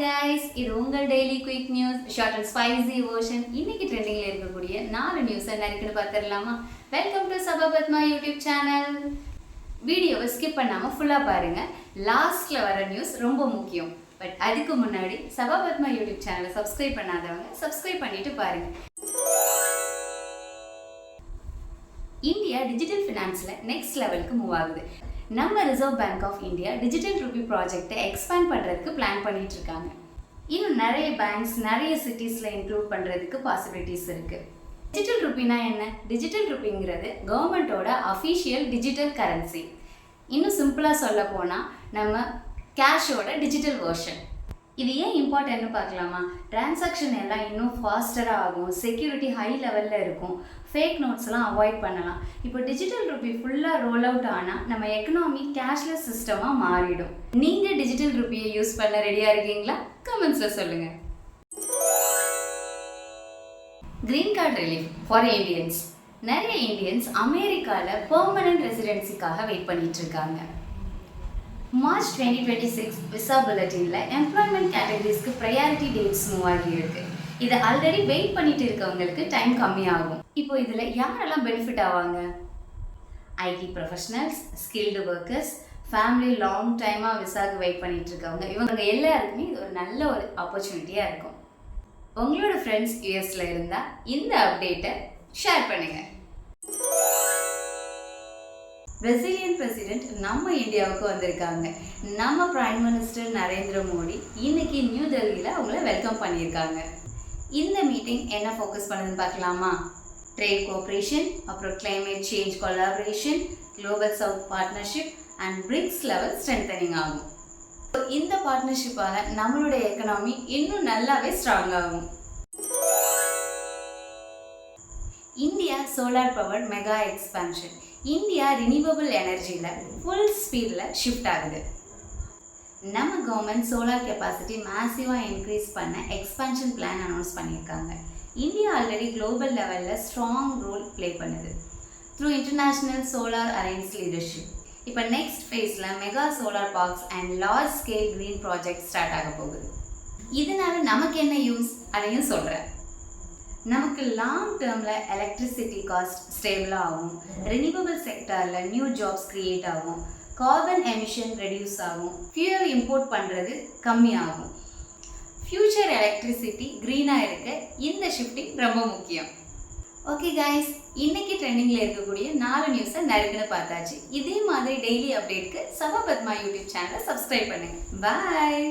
guys, இது உங்கள் daily quick news short and spicy version. இன்னைக்கு ட்ரெண்டிங்ல இருக்கக்கூடிய 4 நியூஸ் என்ன இருக்குன்னு பார்த்துடலாமா? வெல்கம் டு சபாபத்மா யூடியூப் சேனல். வீடியோவை ஸ்கிப் பண்ணாம ஃபுல்லா பாருங்க. லாஸ்ட்ல வர நியூஸ் ரொம்ப முக்கியம். பட் அதுக்கு முன்னாடி சபாபத்மா யூடியூப் சேனலை சப்ஸ்கிரைப் பண்ணாதவங்க சப்ஸ்கிரைப் பண்ணிட்டு பாருங்க. இந்தியா டிஜிட்டல் ஃபினான்ஸ்ல நெக்ஸ்ட் லெவலுக்கு மூவ் ஆகுது. நம்ம reserve bank of India digital rupee ப்ராஜெக்டை எக்ஸ்பேண்ட் பண்ணுறதுக்கு பிளான் பண்ணிட்டு இருக்காங்க. இன்னும் நிறைய பேங்க்ஸ் நிறைய சிட்டிஸில் இன்க்ளூட் பண்ணுறதுக்கு பாசிபிலிட்டிஸ் இருக்குது. டிஜிட்டல் ரூபினா என்ன? டிஜிட்டல் ரூபிங்கிறது கவர்மெண்ட்டோட அஃபிஷியல் டிஜிட்டல் கரன்சி. இன்னும் சிம்பிளாக சொல்ல போனால் நம்ம கேஷோட டிஜிட்டல் வெர்ஷன். இது ஏன் இம்பார்ட்டன்ட்னு பார்க்கலாமா? டிரான்சாக்ஷன் எல்லாம் இன்னும் ஃபாஸ்டராக ஆகும், செக்யூரிட்டி ஹை லெவலில் இருக்கும், ஃபேக் நோட்ஸ்லாம் அவாய்ட் பண்ணலாம். இப்போ டிஜிட்டல் ரூபி ஃபுல்லாக ரோல் அவுட் ஆனால் நம்ம எக்கனாமி கேஷ்லெஸ் சிஸ்டமாக மாறிடும். நீங்கள் டிஜிட்டல் ரூபியை யூஸ் பண்ண ரெடியாக இருக்கீங்களா? கமெண்ட்ஸில் சொல்லுங்கள். Green card relief for Indians. நிறைய இந்தியன்ஸ் அமெரிக்காவில் பெர்மனன்ட் ரெசிடென்சிக்காக வெயிட் பண்ணிட்டு இருக்காங்க. மார்ச் 2026 விசா புல்லட்டினில் எம்ப்ளாய்மெண்ட் கேட்டகரிஸ்க்கு ப்ரையாரிட்டி டேட்ஸ் மூவ் ஆகியிருக்கு. இதை ஆல்ரெடி வெயிட் பண்ணிட்டு இருக்கவங்களுக்கு டைம் கம்மியாகும். இப்போ இதில் யாரெல்லாம் பெனிஃபிட் ஆவாங்க? ID professionals, skilled workers, family long டைமாக விசாவுக்கு வெயிட் பண்ணிட்டு இருக்கவங்க, இவங்க எல்லாருக்குமே இது ஒரு நல்ல ஒரு ஆப்பர்ச்சுனிட்டியாக இருக்கும். உங்களோட ஃப்ரெண்ட்ஸ் யூஎஸில் இருந்தால் இந்த அப்டேட்டை ஷேர் பண்ணுங்கள். பிரேசிலியன் பிரசிடென்ட் நம்ம இந்தியாவுக்கு வந்திருக்காங்க. நம்ம பிரைம் மினிஸ்டர் நரேந்திர மோடி இன்னைக்கு நியூ டெல்லியில் அவங்கள வெல்கம் பண்ணியிருக்காங்க. இந்த மீட்டிங் என்ன ஃபோக்கஸ் பண்ணுதுன்னு பார்க்கலாமா? ட்ரேட் கோஆப்ரேஷன், அப்புறம் climate change collaboration, global south partnership and BRICS level strengthening ஆகும். இந்த பார்ட்னர்ஷிப்பால் நம்மளோட எக்கனாமி இன்னும் நல்லாவே ஸ்ட்ராங் ஆகும். India solar power mega expansion. India renewable எனர்ஜியில் ஃபுல் ஸ்பீடில் ஷிஃப்ட் ஆகுது. நம்ம கவர்மெண்ட் சோலார் கெப்பாசிட்டி மேசிவாக இன்க்ரீஸ் பண்ண எக்ஸ்பான்ஷன் பிளான் அனௌன்ஸ் பண்ணியிருக்காங்க. இந்தியா ஆல்ரெடி குளோபல் லெவலில் ஸ்ட்ராங் ரோல் ப்ளே பண்ணுது through international solar alliance leadership. இப்போ நெக்ஸ்ட் ஃபேஸில் mega solar parks and large scale green project start ஆக போகுது. இதனால நமக்கு என்ன யூஸ் அதையும் சொல்கிறேன். நமக்கு லாங் டேர்மில் எலக்ட்ரிசிட்டி காஸ்ட் ஸ்டேபிளாக ஆகும், ரினியூவபிள் செக்டாரில் நியூ ஜாப்ஸ் க்ரியேட் ஆகும், கார்பன் எமிஷன் ரெடியூஸ் ஆகும், ஃபியூயல் இம்போர்ட் பண்ணுறது கம்மியாகும். ஃப்யூச்சர் எலக்ட்ரிசிட்டி க்ரீனாக இருக்க இந்த ஷிஃப்டிங் ரொம்ப முக்கியம். ஓகே கைஸ், இன்னைக்கு ட்ரெண்டிங்கில் இருக்கக்கூடிய 4 நியூஸை நறுக்குன்னு பார்த்தாச்சு. இதே மாதிரி டெய்லி அப்டேட்க்கு சபாபத்மா யூடியூப் சேனலை சப்ஸ்கிரைப் பண்ணுங்கள். பாய்.